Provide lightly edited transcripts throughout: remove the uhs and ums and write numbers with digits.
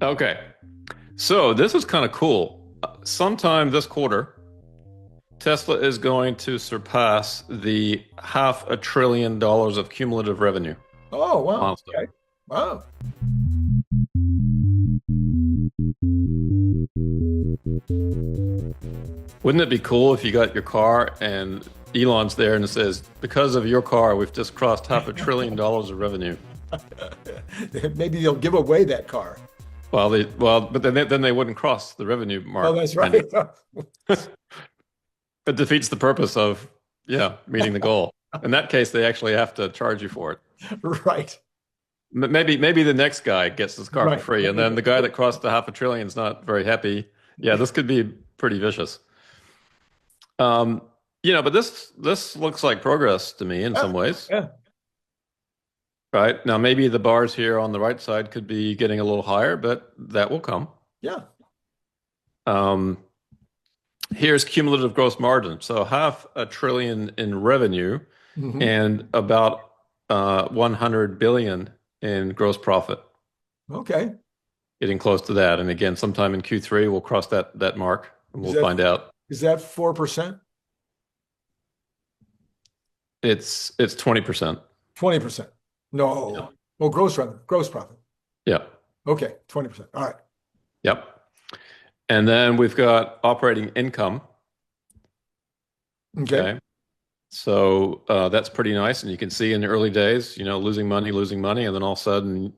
Okay, so this is kind of cool. Sometime this quarter, Tesla is going to surpass the $500 billion of cumulative revenue Oh, wow. milestone. Okay. Wow. Wouldn't it be cool if you got your car and Elon's there and it says, because of your car, we've just crossed $500 billion of revenue. Maybe they'll give away that car. But then they wouldn't cross the revenue mark. Oh, that's Randy. right. It defeats the purpose of, yeah, meeting the goal. In that case, they actually have to charge you for it. Right. Maybe the next guy gets his car for Right. free, and then the guy that crossed the $500 billion is not very happy. Yeah, this could be pretty vicious. Um, but this looks like progress to me in Yeah. some ways, Yeah. right? Now, maybe the bars here on the right side could be getting a little higher, but that will come. Yeah. Um, Here's cumulative gross margin. So $500 billion in revenue Hmm. and about 100 billion in gross profit, Okay. getting close to that. And again, sometime in Q3, we'll cross that mark and Is we'll that find out. is that 4%? It's 20%. 20%. Yeah. No. Well, gross revenue, gross profit. Yeah. Okay. 20%. All right. Yep. And then we've got operating income. Okay. Okay. So that's pretty nice. And you can see in the early days, losing money, and then all of a sudden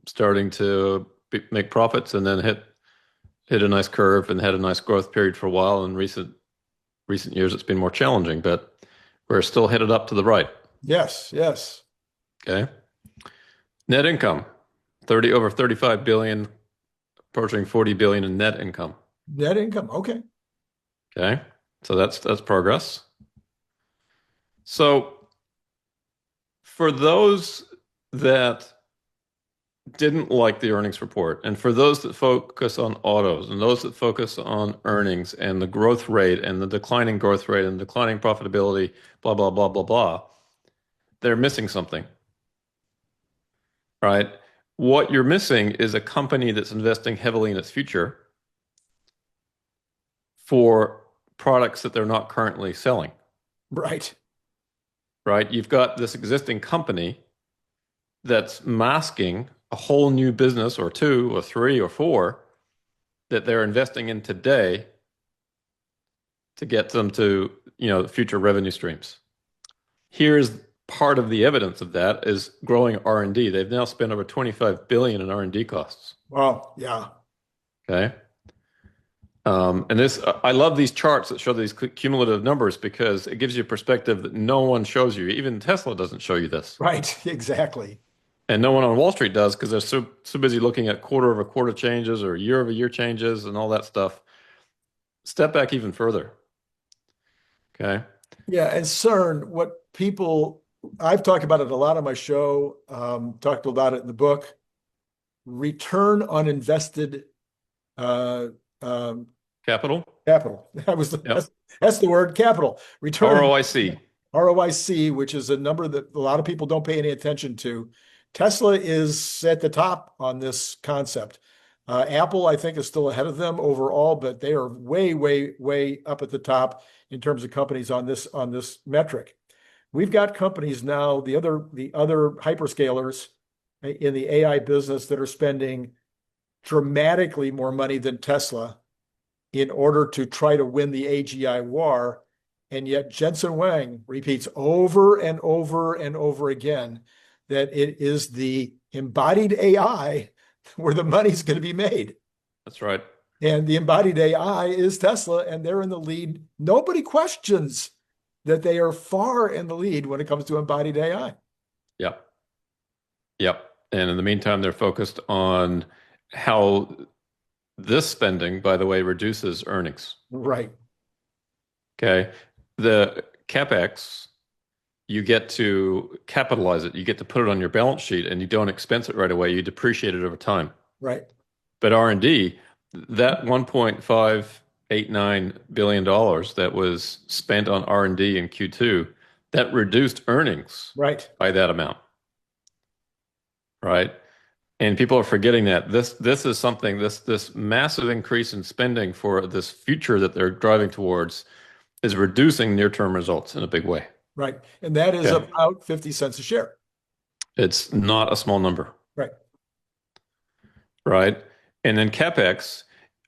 starting to make profits and then hit a nice curve and had a nice growth period for a while. In recent years, it's been more challenging, but we're still headed up to the right. Yes. Yes. Okay. Net income, over 35 billion, approaching 40 billion in net income. Net income. Okay. Okay. So that's progress. So for those that didn't like the earnings report, and for those that focus on autos, and those that focus on earnings and the growth rate and the declining growth rate and declining profitability, blah, blah, blah, blah, blah, they're missing something, right? What you're missing is a company that's investing heavily in its future for products that they're not currently selling, Right. right? You've got this existing company that's masking a whole new business or two or three or four that they're investing in today to get them to, future revenue streams. Here's part of the evidence of that is growing R&D. They've now spent over 25 billion in R&D costs. Wow. Yeah. Okay. And I love these charts that show these cumulative numbers because it gives you a perspective that no one shows you. Even Tesla doesn't show you this. Right. Exactly. And no one on Wall Street does because they're so busy looking at quarter-over-quarter changes or year-over-year changes and all that stuff. Step back even further. Okay. Yeah. And CERN, I've talked about it a lot on my show, talked about it in the book, return on invested Capital. capital. Yep. That's the word, capital. Return ROIC. ROIC, which is a number that a lot of people don't pay any attention to. Tesla is at the top on this concept. Apple, I think, is still ahead of them overall, but they are way, way, way up at the top in terms of companies on this metric. We've got companies now, the other hyperscalers in the AI business that are spending dramatically more money than Tesla in order to try to win the AGI war. And yet Jensen Huang repeats over and over and over again that it is the embodied AI where the money's going to be made. That's right. And the embodied AI is Tesla, and they're in the lead. Nobody questions that they are far in the lead when it comes to embodied AI. Yep. Yep. And in the meantime, they're focused on how this spending, by the way, reduces earnings. Right. Okay. The Capex, you get to capitalize it. You get to put it on your balance sheet and you don't expense it right away. You depreciate it over time. Right. But R&D, that $1.589 billion that was spent on R&D in Q2, that reduced earnings Right. by that amount. right? And people are forgetting that this is something, this massive increase in spending for this future that they're driving towards is reducing near-term results in a big way. Right. And that is Okay. about 50 cents a share. It's not a small number, Right. right? And then CapEx,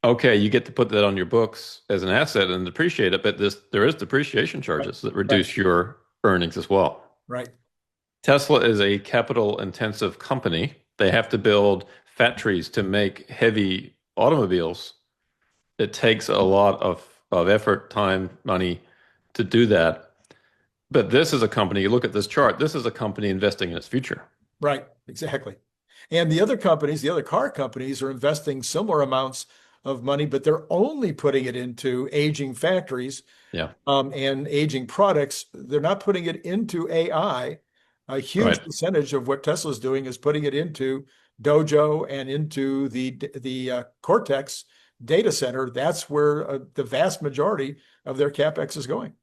okay, you get to put that on your books as an asset and depreciate it, but there is depreciation Right. charges that Right. reduce your earnings as well. Right. Tesla is a capital intensive company. They have to build factories to make heavy automobiles. It takes a lot of effort, time, money to do that. But this is a company, you look at this chart, this is a company investing in its future. Right. Exactly. And the other companies, the other car companies are investing similar amounts of money, but they're only putting it into aging factories Yeah, and aging products. They're not putting it into AI. A huge right. percentage of what Tesla's doing is putting it into Dojo and into the Cortex data center. That's where the vast majority of their CapEx is going.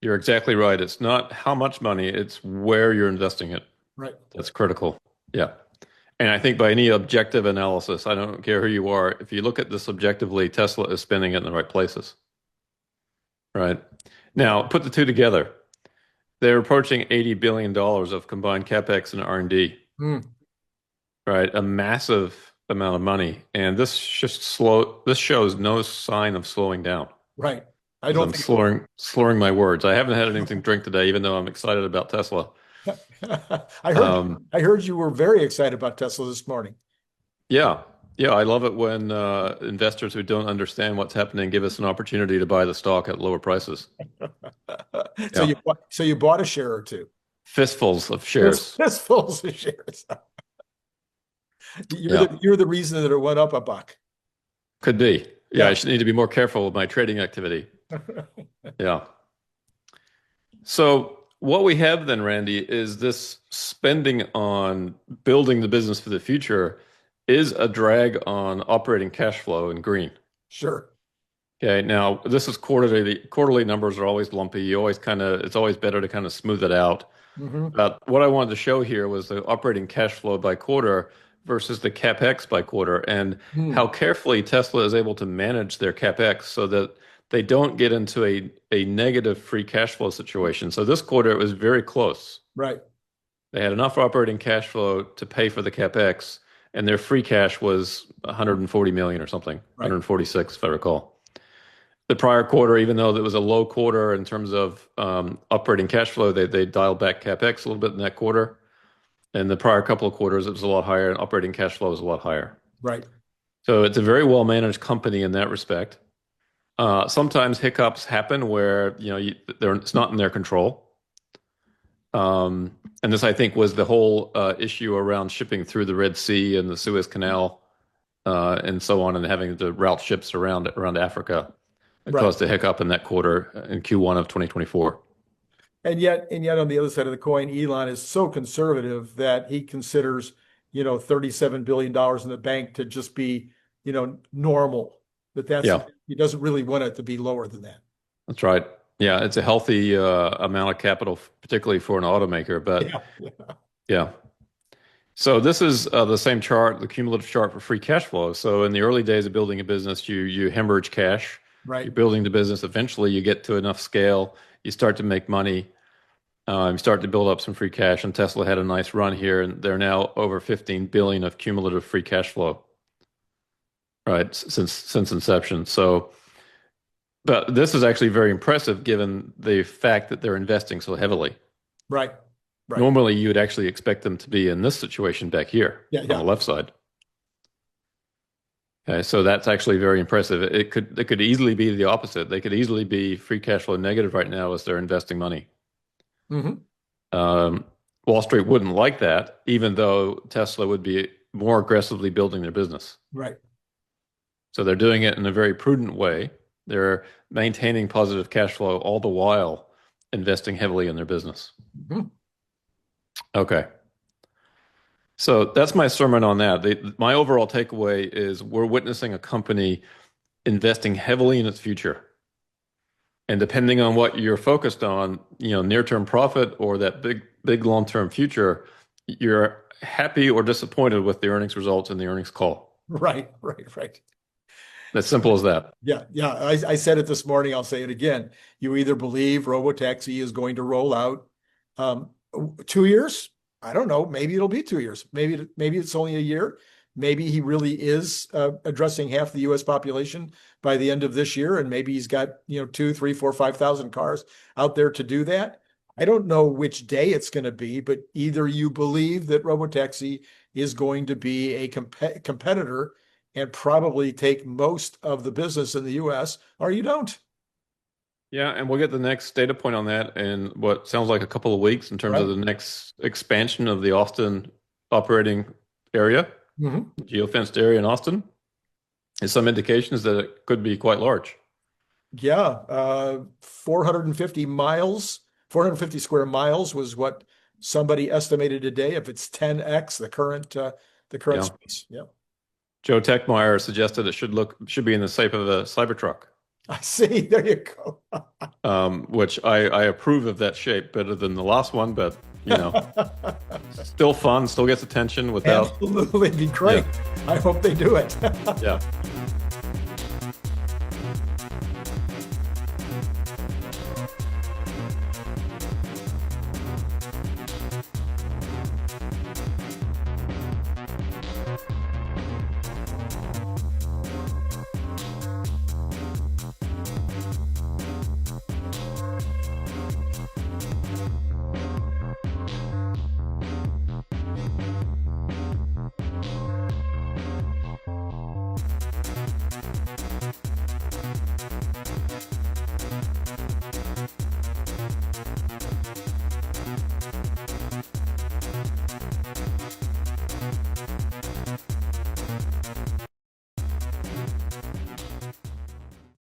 You're exactly right. It's not how much money, it's where you're investing it. Right. That's critical. Yeah. And I think by any objective analysis, I don't care who you are, if you look at this objectively, Tesla is spending it in the right places. Right. Now, put the two together. They're approaching $80 billion of combined CapEx and R&D, Mm, right? A massive amount of money. And this shows no sign of slowing down. right. I As don't I'm think slurring my words. I haven't had anything to drink today, even though I'm excited about Tesla. I heard Um, I heard you were very excited about Tesla this morning. yeah. Yeah, I love it when investors who don't understand what's happening give us an opportunity to buy the stock at lower prices. So Yeah. you bought a share or two. Fistfuls of shares. Fistfuls of shares. Yeah. You're the reason that it went up a buck. Could be. Yeah, Yeah. I should need to be more careful with my trading activity. Yeah. So what we have then, Randy, is this spending on building the business for the future is a drag on operating cash flow in green. Sure. Okay, now this is quarterly. The quarterly numbers are always lumpy. You always it's always better to kind of smooth it out. Hmm. But what I wanted to show here was the operating cash flow by quarter versus the CapEx by quarter, and how Hmm. carefully Tesla is able to manage their CapEx so that they don't get into a negative free cash flow situation. So this quarter it was very close. Right. They had enough operating cash flow to pay for the CapEx, and their free cash was 140 million or something, Right. 146 if I recall. The prior quarter, even though it was a low quarter in terms of operating cash flow, they dialed back CapEx a little bit in that quarter. And the prior couple of quarters, it was a lot higher, and operating cash flow was a lot higher. Right. So it's a very well managed company in that respect. Sometimes hiccups happen where it's not in their control. And this, I think, was the whole issue around shipping through the Red Sea and the Suez Canal and so on, and having to route ships around Africa. It Right. caused a hiccup in that quarter in Q1 of 2024. And yet on the other side of the coin, Elon is so conservative that he considers, $37 billion in the bank to just be, normal. Yeah, He doesn't really want it to be lower than that. that's right. Yeah, it's a healthy amount of capital, particularly for an automaker. But Yeah. yeah. So this is the same chart, the cumulative chart for free cash flow. So in the early days of building a business, you hemorrhage cash. Right. You're building the business. Eventually, you get to enough scale. You start to make money. You start to build up some free cash. And Tesla had a nice run here, and they're now over 15 billion of cumulative free cash flow, right? Since inception. So, but this is actually very impressive given the fact that they're investing so heavily. Right. Right. Normally, you would actually expect them to be in this situation back here Yeah. on Yeah. the left side. Okay, so that's actually very impressive. It could easily be the opposite. They could easily be free cash flow negative right now as they're investing money. Hmm. Um, Wall Street wouldn't like that, even though Tesla would be more aggressively building their business. Right. So they're doing it in a very prudent way. They're maintaining positive cash flow all the while investing heavily in their business. Hmm. Okay. So that's my sermon on that. My overall takeaway is we're witnessing a company investing heavily in its future. And depending on what you're focused on, near-term profit or that big long-term future, you're happy or disappointed with the earnings results in the earnings call. Right. As simple as that. Yeah. I said it this morning. I'll say it again. You either believe robotaxi is going to roll out 2 years. I don't know. Maybe it'll be 2 years. Maybe it's only a year. Maybe he really is addressing half the U.S. population by the end of this year, and maybe he's got 2, 3, 4, 5,000 cars out there to do that. I don't know which day it's going to be, but either you believe that robotaxi is going to be a competitor and probably take most of the business in the U.S., or you don't. Yeah, and we'll get the next data point on that in what sounds like a couple of weeks in terms of the next expansion of the Austin operating area, geofenced area in Austin. There's some indications that it could be quite large. Yeah, 450 miles, 450 square miles was what somebody estimated today. If it's 10x the current space, yeah. Joe Techmeyer suggested it should be in the shape of a Cybertruck. I see. There you go. Which I approve of that shape better than the last one, but still fun, still gets attention without. Absolutely, be great. Yeah. I hope they do it. Yeah.